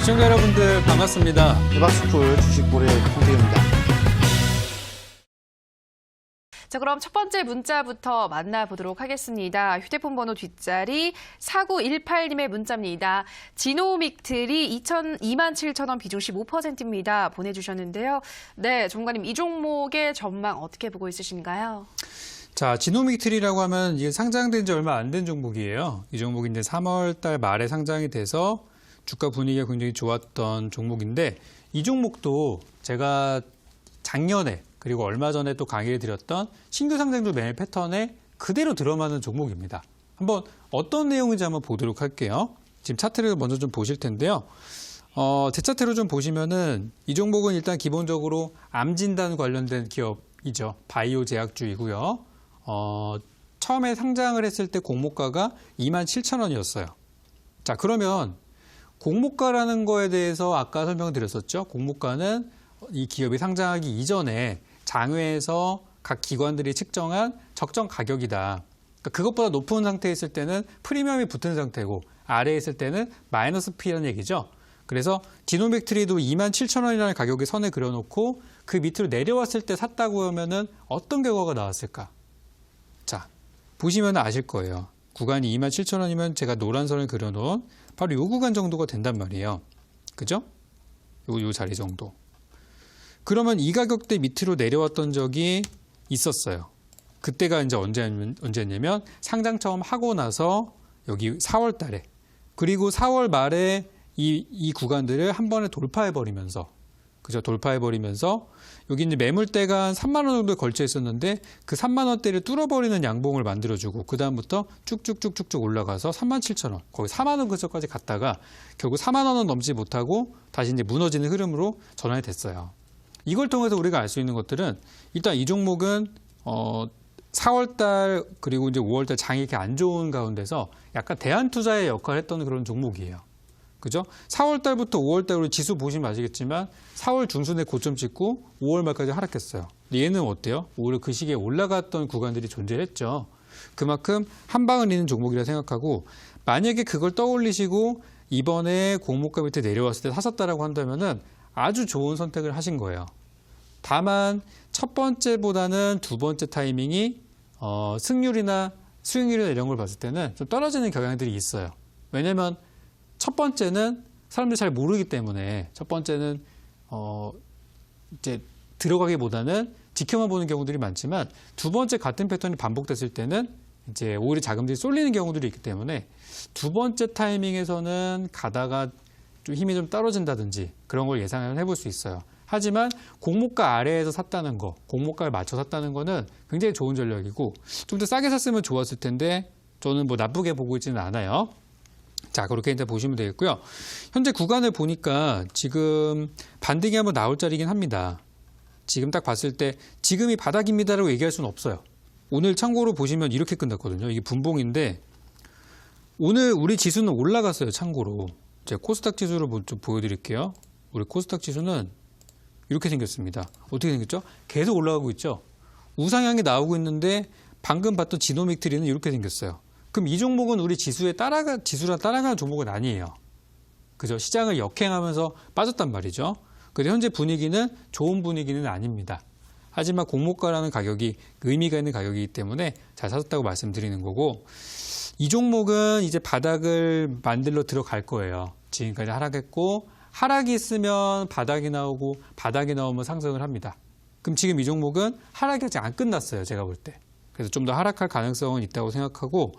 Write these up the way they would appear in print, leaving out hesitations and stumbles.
시청자 여러분들 반갑습니다. 대박스쿨 주식볼의 홍태경입니다. 자, 그럼 첫 번째 문자부터 만나보도록 하겠습니다. 휴대폰 번호 뒷자리 4918님의 문자입니다. 지노믹틀이 27,000원 비중 15%입니다. 보내주셨는데요. 네, 전문가님 이 종목의 전망 어떻게 보고 있으신가요? 자, 지노믹틀이라고 하면 이게 상장된 지 얼마 안 된 종목이에요. 이 종목이 이제 3월 달 말에 상장이 돼서 주가 분위기가 굉장히 좋았던 종목인데 이 종목도 제가 작년에 그리고 얼마 전에 또 강의를 드렸던 신규 상장주 매매 패턴에 그대로 들어맞는 종목입니다. 한번 어떤 내용인지 한번 보도록 할게요. 지금 차트를 먼저 좀 보실 텐데요. 제 차트로 좀 보시면은 이 종목은 일단 기본적으로 암 진단 관련된 기업이죠. 바이오 제약주이고요. 처음에 상장을 했을 때 공모가가 27,000원이었어요. 자, 그러면 공모가라는 거에 대해서 아까 설명드렸었죠. 공모가는 이 기업이 상장하기 이전에 장외에서 각 기관들이 측정한 적정 가격이다. 그러니까 그것보다 높은 상태에 있을 때는 프리미엄이 붙은 상태고 아래에 있을 때는 마이너스 P라는 얘기죠. 그래서 지노믹트리도 27,000원이라는 가격을 선에 그려놓고 그 밑으로 내려왔을 때 샀다고 하면은 어떤 결과가 나왔을까? 자, 보시면 아실 거예요. 구간이 27,000원이면 제가 노란 선을 그려놓은 바로 이 구간 정도가 된단 말이에요. 그죠? 요 자리 정도. 그러면 이 가격대 밑으로 내려왔던 적이 있었어요. 그때가 이제 언제냐면 상장 처음 하고 나서 여기 4월 달에 그리고 4월 말에 이 구간들을 한 번에 돌파해버리면서 그죠? 돌파해버리면서 여기 이제 매물대가 한 3만 원 정도에 걸쳐 있었는데 그 3만 원대를 뚫어버리는 양봉을 만들어주고 그 다음부터 쭉쭉쭉쭉쭉 올라가서 37,000원 거의 4만 원 근처까지 갔다가 결국 4만 원은 넘지 못하고 다시 이제 무너지는 흐름으로 전환이 됐어요. 이걸 통해서 우리가 알 수 있는 것들은 일단 이 종목은 4월 달 그리고 이제 5월 달 장이 이렇게 안 좋은 가운데서 약간 대안투자의 역할을 했던 그런 종목이에요. 그죠? 4월 달부터 5월 달 우리 지수 보시면 아시겠지만 4월 중순에 고점 찍고 5월 말까지 하락했어요. 근데 얘는 어때요? 오히려 그 시기에 올라갔던 구간들이 존재했죠. 그만큼 한 방을 잇는 종목이라 생각하고 만약에 그걸 떠올리시고 이번에 공모가 밑에 내려왔을 때 사셨다라고 한다면은 아주 좋은 선택을 하신 거예요. 다만 첫 번째보다는 두 번째 타이밍이 승률이나 수익률이나 이런 걸 봤을 때는 좀 떨어지는 경향들이 있어요. 왜냐면 첫 번째는 사람들이 잘 모르기 때문에 첫 번째는 이제 들어가기보다는 지켜만 보는 경우들이 많지만 두 번째 같은 패턴이 반복됐을 때는 이제 오히려 자금들이 쏠리는 경우들이 있기 때문에 두 번째 타이밍에서는 가다가 좀 힘이 좀 떨어진다든지 그런 걸 예상을 해볼 수 있어요. 하지만 공모가 아래에서 샀다는 거, 공모가를 맞춰 샀다는 거는 굉장히 좋은 전략이고 좀 더 싸게 샀으면 좋았을 텐데 저는 뭐 나쁘게 보고 있지는 않아요. 자, 그렇게 이제 보시면 되겠고요. 현재 구간을 보니까 지금 반등이 한번 나올 자리긴 합니다. 지금 딱 봤을 때 지금이 바닥입니다라고 얘기할 수는 없어요. 오늘 참고로 보시면 이렇게 끝났거든요. 이게 분봉인데 오늘 우리 지수는 올라갔어요. 참고로. 제가 코스닥 지수를 좀 보여드릴게요. 우리 코스닥 지수는 이렇게 생겼습니다. 어떻게 생겼죠? 계속 올라가고 있죠. 우상향이 나오고 있는데 방금 봤던 지노믹트리는 이렇게 생겼어요. 그럼 이 종목은 우리 지수랑 따라가는 종목은 아니에요. 그죠? 시장을 역행하면서 빠졌단 말이죠. 그런데 현재 분위기는 좋은 분위기는 아닙니다. 하지만 공모가라는 가격이 의미가 있는 가격이기 때문에 잘 사셨다고 말씀드리는 거고 이 종목은 이제 바닥을 만들러 들어갈 거예요. 지금까지 하락했고 하락이 있으면 바닥이 나오고 바닥이 나오면 상승을 합니다. 그럼 지금 이 종목은 하락이 아직 안 끝났어요. 제가 볼 때. 그래서 좀 더 하락할 가능성은 있다고 생각하고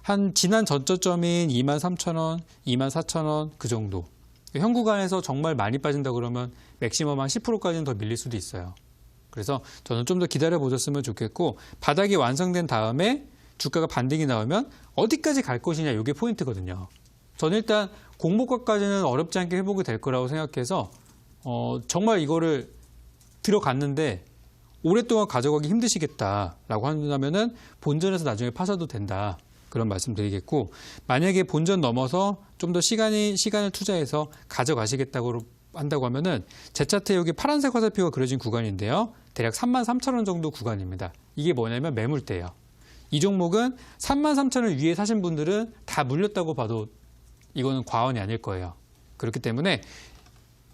한 지난 전저점인 23,000원, 24,000원 그 정도. 현 구간에서 정말 많이 빠진다 그러면 맥시멈 한 10%까지는 더 밀릴 수도 있어요. 그래서 저는 좀 더 기다려 보셨으면 좋겠고 바닥이 완성된 다음에 주가가 반등이 나오면 어디까지 갈 것이냐 이게 포인트거든요. 저는 일단 공모가까지는 어렵지 않게 회복이 될 거라고 생각해서 정말 이거를 들어갔는데 오랫동안 가져가기 힘드시겠다라고 한다면은 본전에서 나중에 파셔도 된다. 그런 말씀 드리겠고 만약에 본전 넘어서 좀 더 시간을 투자해서 가져가시겠다고 한다고 하면은 제 차트에 여기 파란색 화살표가 그려진 구간인데요. 대략 33,000원 정도 구간입니다. 이게 뭐냐면 매물대예요. 이 종목은 33,000원 위에 사신 분들은 다 물렸다고 봐도 이거는 과언이 아닐 거예요. 그렇기 때문에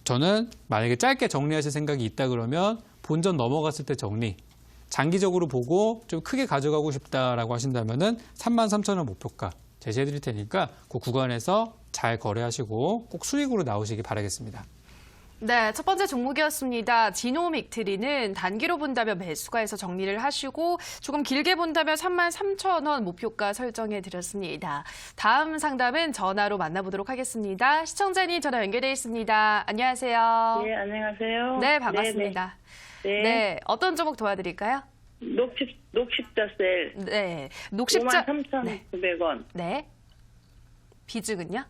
저는 만약에 짧게 정리하실 생각이 있다 그러면 본전 넘어갔을 때 정리, 장기적으로 보고 좀 크게 가져가고 싶다라고 하신다면은 33,000원 목표가 제시해 드릴 테니까 그 구간에서 잘 거래하시고 꼭 수익으로 나오시기 바라겠습니다. 네, 첫 번째 종목이었습니다. 지노믹트리는 단기로 본다면 매수가에서 정리를 하시고 조금 길게 본다면 33,000원 목표가 설정해 드렸습니다. 다음 상담은 전화로 만나보도록 하겠습니다. 시청자님 전화 연결돼 있습니다. 안녕하세요. 네, 안녕하세요. 네, 반갑습니다. 네. 네, 어떤 종목 도와드릴까요? 녹십자셀 네, 녹십자. 53,900원. 네. 비중은요?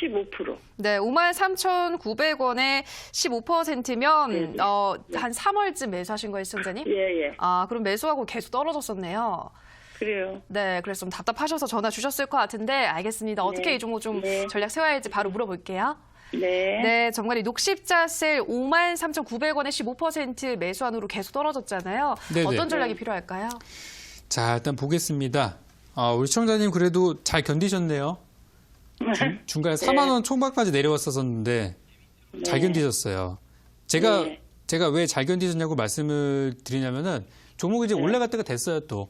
15%. 네, 53,900원에 15%면 네. 한 3월쯤 매수하신 거예요, 시청자님? 예, 예. 아, 그럼 매수하고 계속 떨어졌었네요. 그래요. 네, 그래서 좀 답답하셔서 전화 주셨을 것 같은데 알겠습니다. 어떻게 네. 이 종목 좀 네. 전략 세워야 할지 바로 물어볼게요. 네. 네, 정말이 녹십자셀 53,900원에 15% 매수한으로 계속 떨어졌잖아요. 네네. 어떤 전략이 필요할까요? 자, 일단 보겠습니다. 우리 시청자님 그래도 잘 견디셨네요. 중간에 4만 원 초반까지 내려왔었는데 잘 견디셨어요. 네. 제가 왜 잘 견디셨냐고 말씀을 드리냐면은 종목이 이제 올라갈 때가 됐어요, 또.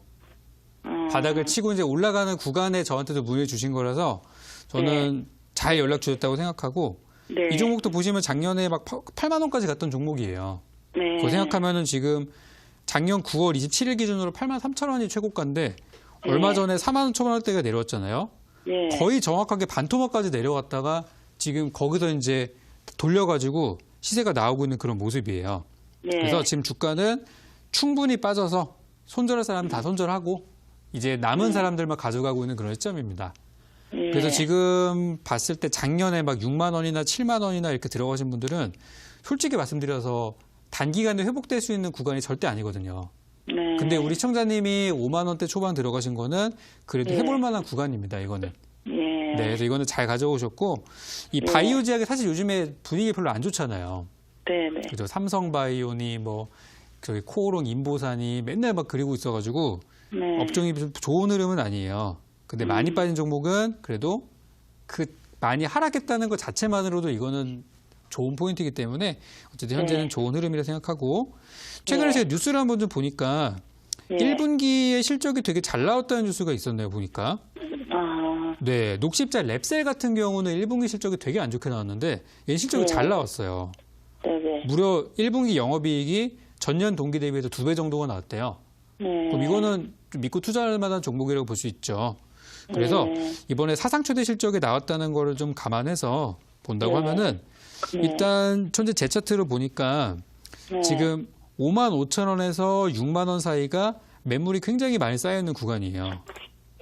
바닥을 치고 이제 올라가는 구간에 저한테도 문의 주신 거라서 저는 잘 연락 주셨다고 생각하고 네. 이 종목도 보시면 작년에 막 8만 원까지 갔던 종목이에요. 네. 그거 생각하면은 지금 작년 9월 27일 기준으로 8만 3천 원이 최고가인데 얼마 전에 4만 원 초반대가 내려왔잖아요. 네. 거의 정확하게 반토막까지 내려갔다가 지금 거기서 이제 돌려가지고 시세가 나오고 있는 그런 모습이에요. 네. 그래서 지금 주가는 충분히 빠져서 손절할 사람은 다 손절하고 이제 남은 사람들만 가져가고 있는 그런 시점입니다. 네. 그래서 지금 봤을 때 작년에 막 6만 원이나 7만 원이나 이렇게 들어가신 분들은 솔직히 말씀드려서 단기간에 회복될 수 있는 구간이 절대 아니거든요. 네. 근데 우리 시청자님이 5만 원대 초반 들어가신 거는 그래도 해볼 만한 구간입니다, 이거는. 예. 네, 그래서 이거는 잘 가져오셨고 이 바이오 제약이 사실 요즘에 분위기 별로 안 좋잖아요. 네, 네. 그죠? 삼성바이오니 뭐 저기 코오롱 인보산이 맨날 막 그리고 있어가지고 네. 업종이 좀 좋은 흐름은 아니에요. 근데 많이 빠진 종목은 그래도 그 많이 하락했다는 것 자체만으로도 이거는 좋은 포인트이기 때문에 어쨌든 현재는 네. 좋은 흐름이라 생각하고 최근에 네. 제가 뉴스를 한번 좀 보니까 네. 1분기에 실적이 되게 잘 나왔다는 뉴스가 있었네요, 보니까. 아, 네, 녹십자 랩셀 같은 경우는 1분기 실적이 되게 안 좋게 나왔는데 얘 실적이 네. 잘 나왔어요. 네, 네. 무려 1분기 영업이익이 전년 동기 대비해서 2배 정도가 나왔대요. 네. 그럼 이거는 좀 믿고 투자할 만한 종목이라고 볼 수 있죠. 그래서 네. 이번에 사상 최대 실적이 나왔다는 거를 좀 감안해서 본다고 네. 하면은 네. 일단 현재 제 차트로 보니까 네. 지금 5만 5천 원에서 6만 원 사이가 매물이 굉장히 많이 쌓여 있는 구간이에요.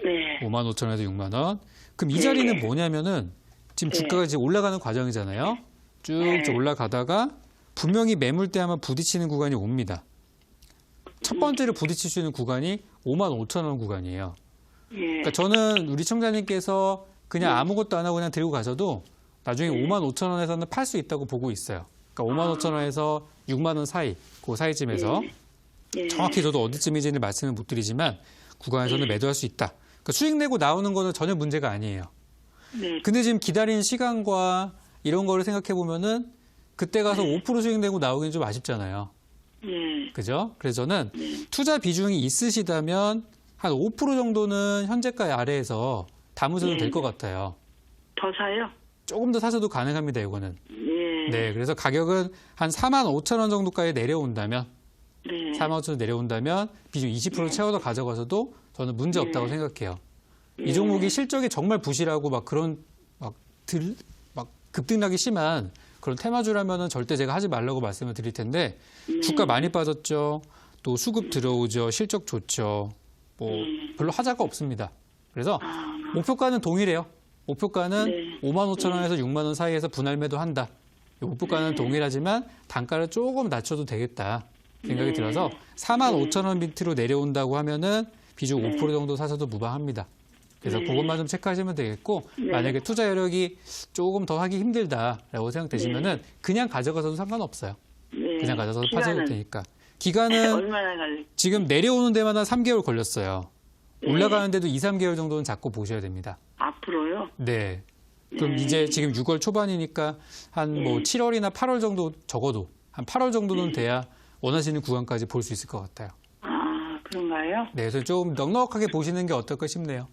네. 5만 5천 원에서 6만 원. 그럼 이 자리는 뭐냐면은 지금 주가가 이제 올라가는 과정이잖아요. 쭉 올라가다가 분명히 매물대 아마 부딪히는 구간이 옵니다. 첫 번째로 부딪힐 수 있는 구간이 5만 5천 원 구간이에요. 예. 그러니까 저는 우리 청자님께서 그냥 아무것도 안 하고 그냥 들고 가셔도 나중에 5만 5천 원에서는 팔 수 있다고 보고 있어요. 그러니까 5만 5천 원에서 6만 원 사이, 그 사이쯤에서 예. 정확히 저도 어디쯤인지는 말씀을 못 드리지만 구간에서는 매도할 수 있다. 그러니까 수익 내고 나오는 거는 전혀 문제가 아니에요. 네. 근데 지금 기다린 시간과 이런 거를 생각해 보면은 그때 가서 5% 수익 내고 나오기는 좀 아쉽잖아요. 예. 그죠? 그래서 저는 투자 비중이 있으시다면 한 5% 정도는 현재가 아래에서 담으셔도 될 것 같아요. 더 사요? 조금 더 사셔도 가능합니다, 이거는. 예. 네, 그래서 가격은 한 4만 5천 원 정도까지 내려온다면, 네. 4만 5천 원 내려온다면 비중 20% 채워서 가져가셔도 저는 문제 없다고 생각해요. 이 종목이 실적이 정말 부실하고 막 그런 막 급등락이 심한 그런 테마주라면은 절대 제가 하지 말라고 말씀을 드릴 텐데 주가 많이 빠졌죠. 또 수급 들어오죠. 실적 좋죠. 뭐 별로 하자가 없습니다. 그래서 목표가는 동일해요. 목표가는 네. 5만 5천 원에서 6만 원 사이에서 분할 매도한다. 이 목표가는 동일하지만 단가를 조금 낮춰도 되겠다 생각이 들어서 4만 5천 원 밑으로 내려온다고 하면은 비중 5% 정도 사셔도 무방합니다. 그래서 그것만 좀 체크하시면 되겠고 만약에 투자 여력이 조금 더 하기 힘들다라고 생각되시면은 그냥 가져가서도 상관없어요. 네. 그냥 가져서 파셔도 기간은 되니까. 기간은 얼마나 걸리? 지금 내려오는 데마다 3개월 걸렸어요. 올라가는 데도 2, 3개월 정도는 잡고 보셔야 됩니다. 앞으로요? 네. 그럼 네. 이제 지금 6월 초반이니까 한 뭐 7월이나 8월 정도 적어도 한 8월 정도는 돼야 원하시는 구간까지 볼 수 있을 것 같아요. 아, 그런가요? 네, 그래서 좀 넉넉하게 보시는 게 어떨까 싶네요.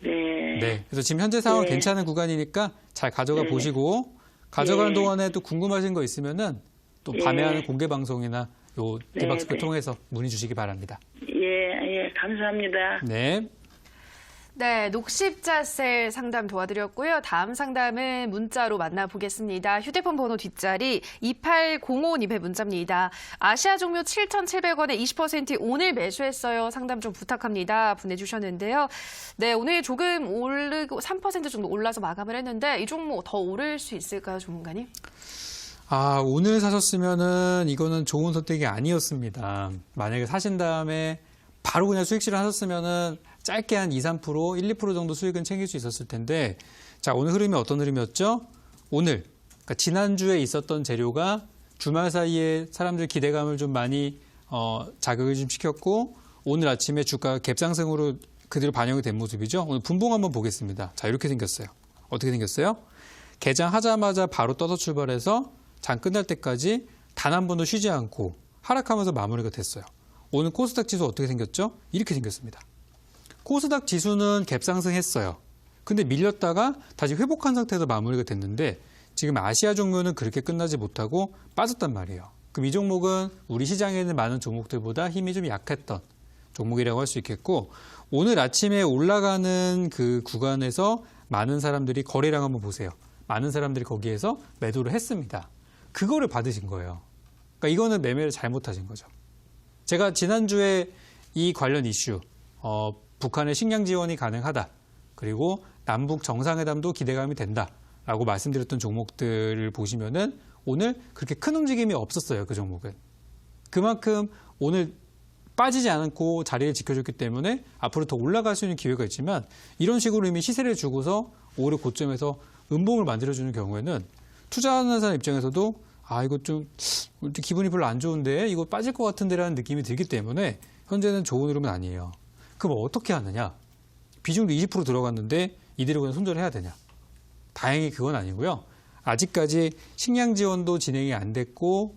네. 네, 그래서 지금 현재 상황 네. 괜찮은 구간이니까 잘 가져가 네. 보시고 가져가는 네. 동안에 또 궁금하신 거 있으면은 또 밤에 네. 하는 공개 방송이나 요 네, 디박스를 네. 통해서 문의 주시기 바랍니다. 예, 감사합니다. 네. 네, 녹십자셀 상담 도와드렸고요. 다음 상담은 문자로 만나보겠습니다. 휴대폰 번호 뒷자리 2805님의 문자입니다. 아시아 종묘 7,700원에 20% 오늘 매수했어요. 상담 좀 부탁합니다. 보내주셨는데요. 네, 오늘 조금 오르고 3% 정도 올라서 마감을 했는데 이 종목 더 오를 수 있을까요, 전문가님? 아, 오늘 사셨으면은 이거는 좋은 선택이 아니었습니다. 만약에 사신 다음에 바로 그냥 수익 실현하셨으면은 짧게 한 2, 3%, 1, 2% 정도 수익은 챙길 수 있었을 텐데, 자, 오늘 흐름이 어떤 흐름이었죠? 오늘, 그러니까 지난주에 있었던 재료가 주말 사이에 사람들 기대감을 좀 많이 자극을 좀 시켰고, 오늘 아침에 주가 갭상승으로 그대로 반영이 된 모습이죠. 오늘 분봉 한번 보겠습니다. 자, 이렇게 생겼어요. 어떻게 생겼어요? 개장하자마자 바로 떠서 출발해서 장 끝날 때까지 단 한 번도 쉬지 않고 하락하면서 마무리가 됐어요. 오늘 코스닥 지수 어떻게 생겼죠? 이렇게 생겼습니다. 코스닥 지수는 갭상승했어요. 근데 밀렸다가 다시 회복한 상태에서 마무리가 됐는데 지금 아시아 종묘는 그렇게 끝나지 못하고 빠졌단 말이에요. 그럼 이 종목은 우리 시장에 있는 많은 종목들보다 힘이 좀 약했던 종목이라고 할 수 있겠고 오늘 아침에 올라가는 그 구간에서 많은 사람들이 거래량 한번 보세요. 많은 사람들이 거기에서 매도를 했습니다. 그거를 받으신 거예요. 그러니까 이거는 매매를 잘못하신 거죠. 제가 지난주에 이 관련 이슈, 북한의 식량 지원이 가능하다. 그리고 남북 정상회담도 기대감이 된다라고 말씀드렸던 종목들을 보시면은 오늘 그렇게 큰 움직임이 없었어요. 그 종목은. 그만큼 오늘 빠지지 않고 자리를 지켜줬기 때문에 앞으로 더 올라갈 수 있는 기회가 있지만 이런 식으로 이미 시세를 주고서 오히려 고점에서 음봉을 만들어주는 경우에는 투자하는 사람 입장에서도 이거 좀 기분이 별로 안 좋은데 이거 빠질 것 같은데라는 느낌이 들기 때문에 현재는 좋은 흐름은 아니에요. 그럼 어떻게 하느냐? 비중도 20% 들어갔는데 이대로 그냥 손절해야 되냐? 다행히 그건 아니고요. 아직까지 식량 지원도 진행이 안 됐고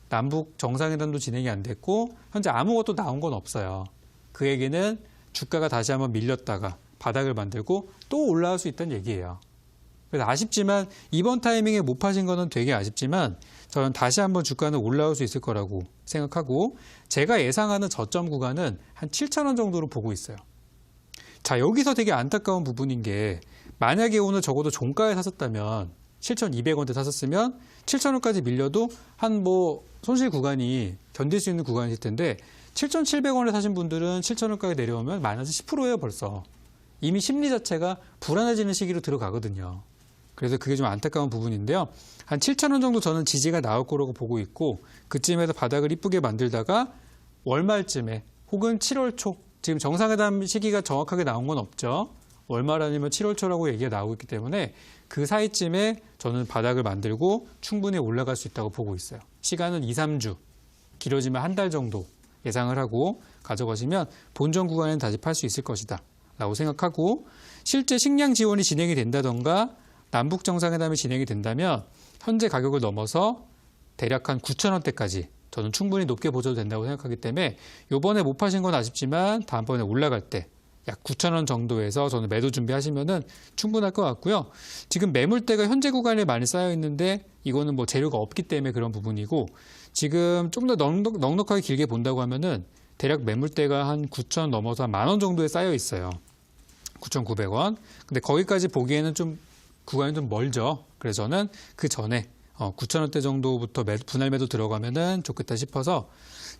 남북 정상회담도 진행이 안 됐고 현재 아무것도 나온 건 없어요. 그 얘기는 주가가 다시 한번 밀렸다가 바닥을 만들고 또 올라갈 수 있다는 얘기예요. 그래서 아쉽지만 이번 타이밍에 못 파신 거는 되게 아쉽지만 저는 다시 한번 주가는 올라올 수 있을 거라고 생각하고 제가 예상하는 저점 구간은 한 7,000원 정도로 보고 있어요. 자, 여기서 되게 안타까운 부분인 게 만약에 오늘 적어도 종가에 샀었다면 7,200원대 샀었으면 7,000원까지 밀려도 한 손실 구간이 견딜 수 있는 구간일 텐데 7,700원에 사신 분들은 7,000원까지 내려오면 마이너스 10%예요 벌써. 이미 심리 자체가 불안해지는 시기로 들어가거든요. 그래서 그게 좀 안타까운 부분인데요. 한 7,000원 정도 저는 지지가 나올 거라고 보고 있고 그쯤에서 바닥을 이쁘게 만들다가 월말쯤에 혹은 7월 초 지금 정상회담 시기가 정확하게 나온 건 없죠. 월말 아니면 7월 초라고 얘기가 나오고 있기 때문에 그 사이쯤에 저는 바닥을 만들고 충분히 올라갈 수 있다고 보고 있어요. 시간은 2, 3주, 길어지면 한 달 정도 예상을 하고 가져가시면 본전 구간에는 다시 팔 수 있을 것이다 라고 생각하고 실제 식량 지원이 진행이 된다던가 남북 정상회담이 진행이 된다면 현재 가격을 넘어서 대략 한 9,000원대까지 저는 충분히 높게 보셔도 된다고 생각하기 때문에 이번에 못 파신 건 아쉽지만 다음번에 올라갈 때 약 9,000원 정도에서 저는 매도 준비하시면은 충분할 것 같고요. 지금 매물대가 현재 구간에 많이 쌓여 있는데 이거는 재료가 없기 때문에 그런 부분이고 지금 좀 더 넉넉하게 길게 본다고 하면은 대략 매물대가 한 9,000원 넘어서 한 10,000원 정도에 쌓여 있어요. 9,900원. 근데 거기까지 보기에는 좀 구간이 좀 멀죠. 그래서 저는 그 전에 9,000원대 정도부터 분할 매도 들어가면은 좋겠다 싶어서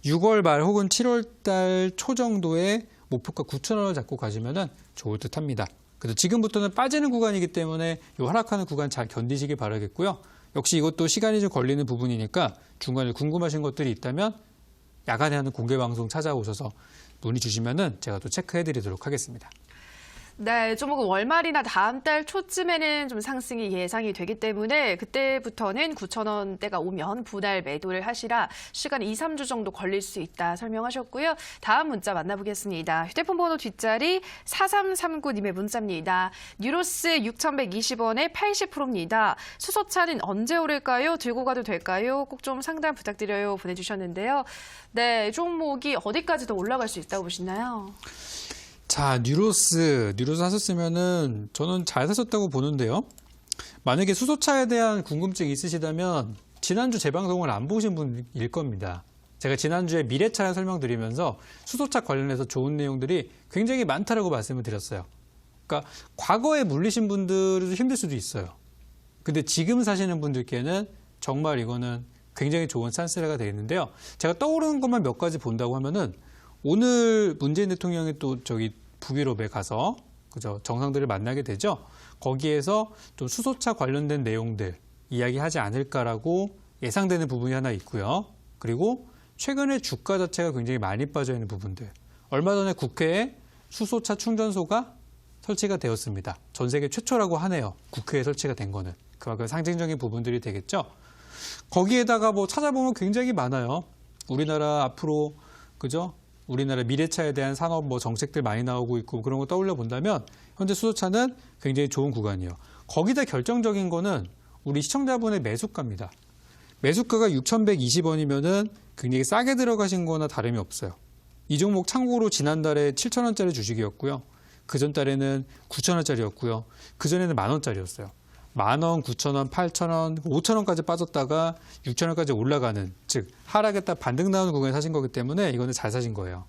6월 말 혹은 7월 달 초 정도에 목표가 9,000원을 잡고 가시면은 좋을 듯 합니다. 그래서 지금부터는 빠지는 구간이기 때문에 이 하락하는 구간 잘 견디시길 바라겠고요. 역시 이것도 시간이 좀 걸리는 부분이니까 중간에 궁금하신 것들이 있다면 야간에 하는 공개 방송 찾아오셔서 문의 주시면은 제가 또 체크해 드리도록 하겠습니다. 네, 종목은 월말이나 다음 달 초쯤에는 좀 상승이 예상이 되기 때문에 그때부터는 9,000원대가 오면 분할 매도를 하시라 시간 2, 3주 정도 걸릴 수 있다 설명하셨고요. 다음 문자 만나보겠습니다. 휴대폰 번호 뒷자리 4339님의 문자입니다. 뉴로스 6,120원에 80%입니다. 수소차는 언제 오를까요? 들고 가도 될까요? 꼭 좀 상담 부탁드려요 보내주셨는데요. 네, 종목이 어디까지 더 올라갈 수 있다고 보시나요? 자, 뉴로스 하셨으면은 저는 잘 사셨다고 보는데요. 만약에 수소차에 대한 궁금증이 있으시다면 지난주 제 방송을 안 보신 분일 겁니다. 제가 지난주에 미래차를 설명드리면서 수소차 관련해서 좋은 내용들이 굉장히 많다라고 말씀을 드렸어요. 그러니까 과거에 물리신 분들도 힘들 수도 있어요. 근데 지금 사시는 분들께는 정말 이거는 굉장히 좋은 찬스가 되겠는데요. 제가 떠오르는 것만 몇 가지 본다고 하면은 오늘 문재인 대통령이 또 북유럽에 가서 그죠 정상들을 만나게 되죠. 거기에서 좀 수소차 관련된 내용들 이야기하지 않을까라고 예상되는 부분이 하나 있고요. 그리고 최근에 주가 자체가 굉장히 많이 빠져 있는 부분들. 얼마 전에 국회에 수소차 충전소가 설치가 되었습니다. 전 세계 최초라고 하네요. 국회에 설치가 된 거는. 그만큼 상징적인 부분들이 되겠죠. 거기에다가 뭐 찾아보면 굉장히 많아요. 우리나라 앞으로 그죠? 우리나라 미래차에 대한 산업 정책들 많이 나오고 있고 그런 거 떠올려 본다면 현재 수소차는 굉장히 좋은 구간이에요. 거기다 결정적인 거는 우리 시청자분의 매수가입니다. 매수가가 6,120원이면은 굉장히 싸게 들어가신 거나 다름이 없어요. 이 종목 참고로 지난달에 7,000원짜리 주식이었고요. 그전 달에는 9,000원짜리였고요. 그전에는 10,000원짜리였어요. 10,000원, 9,000원, 8,000원, 5,000원까지 빠졌다가 6,000원까지 올라가는, 즉 하락했다 반등 나오는 구간에 사신 거기 때문에 이거는 잘 사신 거예요.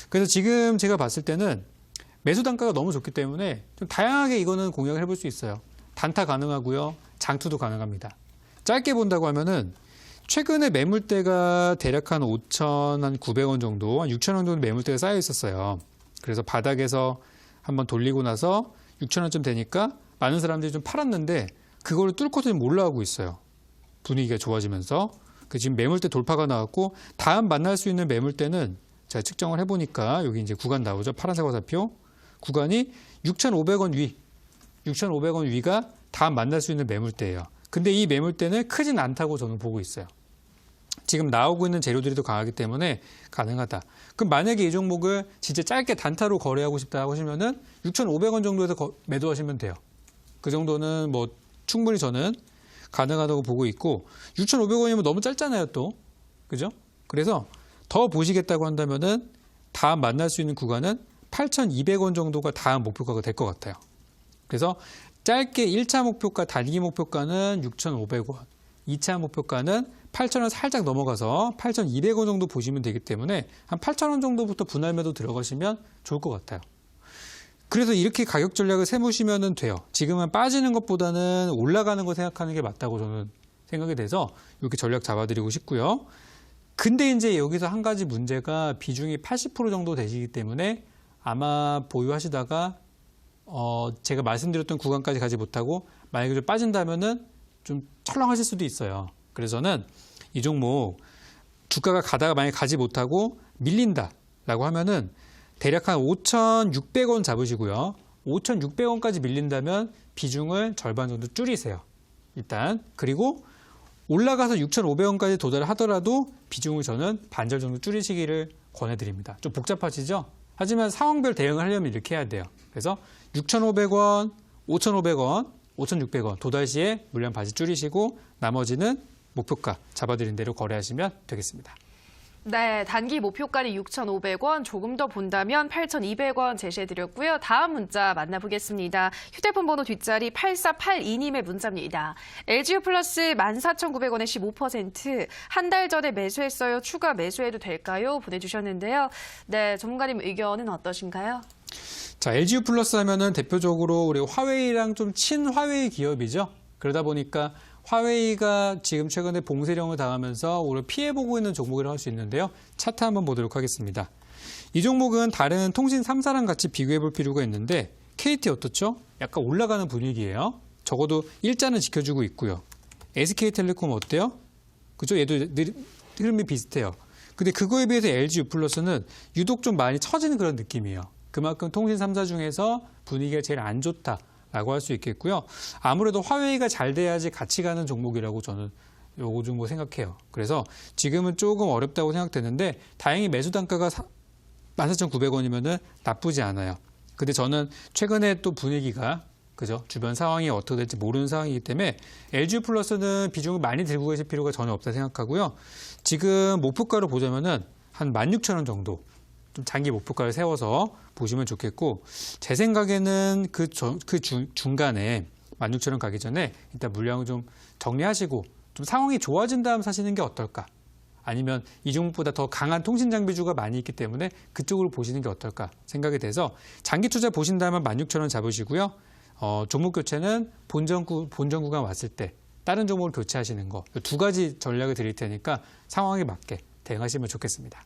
그래서 지금 제가 봤을 때는 매수 단가가 너무 좋기 때문에 좀 다양하게 이거는 공략을 해볼 수 있어요. 단타 가능하고요. 장투도 가능합니다. 짧게 본다고 하면은 최근에 매물대가 대략 한 5,900원 정도, 한 6,000원 정도 매물대가 쌓여 있었어요. 그래서 바닥에서 한번 돌리고 나서 6,000원쯤 되니까 많은 사람들이 좀 팔았는데 그거를 뚫고 지금 올라가고 있어요. 분위기가 좋아지면서. 지금 매물대 돌파가 나왔고 다음 만날 수 있는 매물대는 제가 측정을 해보니까 여기 이제 구간 나오죠. 파란색 화살표. 구간이 6,500원 위. 6,500원 위가 다음 만날 수 있는 매물대예요. 근데 이 매물대는 크진 않다고 저는 보고 있어요. 지금 나오고 있는 재료들이 더 강하기 때문에 가능하다. 그럼 만약에 이 종목을 진짜 짧게 단타로 거래하고 싶다 하시면은 6,500원 정도에서 매도하시면 돼요. 그 정도는 충분히 저는 가능하다고 보고 있고 6,500원이면 너무 짧잖아요, 또. 그죠? 그래서 더 보시겠다고 한다면은 다음 만날 수 있는 구간은 8,200원 정도가 다음 목표가가 될 것 같아요. 그래서 짧게 1차 목표가, 단기 목표가는 6,500원, 2차 목표가는 8,000원 살짝 넘어가서 8,200원 정도 보시면 되기 때문에 한 8,000원 정도부터 분할 매도 들어가시면 좋을 것 같아요. 그래서 이렇게 가격 전략을 세우시면 돼요. 지금은 빠지는 것보다는 올라가는 거 생각하는 게 맞다고 저는 생각이 돼서 이렇게 전략 잡아드리고 싶고요. 근데 이제 여기서 한 가지 문제가 비중이 80% 정도 되시기 때문에 아마 보유하시다가 제가 말씀드렸던 구간까지 가지 못하고 만약에 좀 빠진다면은 좀 철렁하실 수도 있어요. 그래서 저는 이 종목 주가가 가다가 만약에 가지 못하고 밀린다라고 하면은 대략 한 5,600원 잡으시고요. 5,600원까지 밀린다면 비중을 절반 정도 줄이세요. 일단. 그리고 올라가서 6,500원까지 도달하더라도 비중을 저는 반절 정도 줄이시기를 권해드립니다. 좀 복잡하시죠? 하지만 상황별 대응을 하려면 이렇게 해야 돼요. 그래서 6,500원, 5,500원, 5,600원 도달 시에 물량 바지 줄이시고 나머지는 목표가 잡아드린 대로 거래하시면 되겠습니다. 네, 단기 목표가는 6,500원, 조금 더 본다면 8,200원 제시해드렸고요. 다음 문자 만나보겠습니다. 휴대폰 번호 뒷자리 8482님의 문자입니다. LGU 플러스 14,900원에 15%, 한 달 전에 매수했어요. 추가 매수해도 될까요? 보내주셨는데요. 네, 전문가님 의견은 어떠신가요? 자, LGU 플러스 하면은 대표적으로 우리 화웨이랑 좀 친화웨이 기업이죠. 그러다 보니까 화웨이가 지금 최근에 봉쇄령을 당하면서 오히려 피해보고 있는 종목이라고 할 수 있는데요. 차트 한번 보도록 하겠습니다. 이 종목은 다른 통신 3사랑 같이 비교해 볼 필요가 있는데 KT 어떻죠? 약간 올라가는 분위기예요. 적어도 일자는 지켜주고 있고요. SK텔레콤 어때요? 그죠? 얘도 흐름이 비슷해요. 근데 그거에 비해서 LGU 플러스는 유독 좀 많이 처지는 그런 느낌이에요. 그만큼 통신 3사 중에서 분위기가 제일 안 좋다라고 할 수 있겠고요. 아무래도 화웨이가 잘 돼야지 같이 가는 종목이라고 저는 요거 정도 생각해요. 그래서 지금은 조금 어렵다고 생각되는데 다행히 매수 단가가 14,900원이면은 나쁘지 않아요. 근데 저는 최근에 또 분위기가 그죠? 주변 상황이 어떻게 될지 모르는 상황이기 때문에 LG 플러스는 비중을 많이 들고 계실 필요가 전혀 없다 생각하고요. 지금 목표가로 보자면은 한 16,000원 정도 좀 장기 목표가를 세워서 보시면 좋겠고 제 생각에는 중간에 16,000원 가기 전에 일단 물량을 좀 정리하시고 좀 상황이 좋아진 다음 사시는 게 어떨까? 아니면 이 종목보다 더 강한 통신 장비주가 많이 있기 때문에 그쪽으로 보시는 게 어떨까 생각이 돼서 장기 투자 보신다면 16,000원 잡으시고요. 종목 교체는 본전 구간 왔을 때 다른 종목을 교체하시는 거 두 가지 전략을 드릴 테니까 상황에 맞게 대응하시면 좋겠습니다.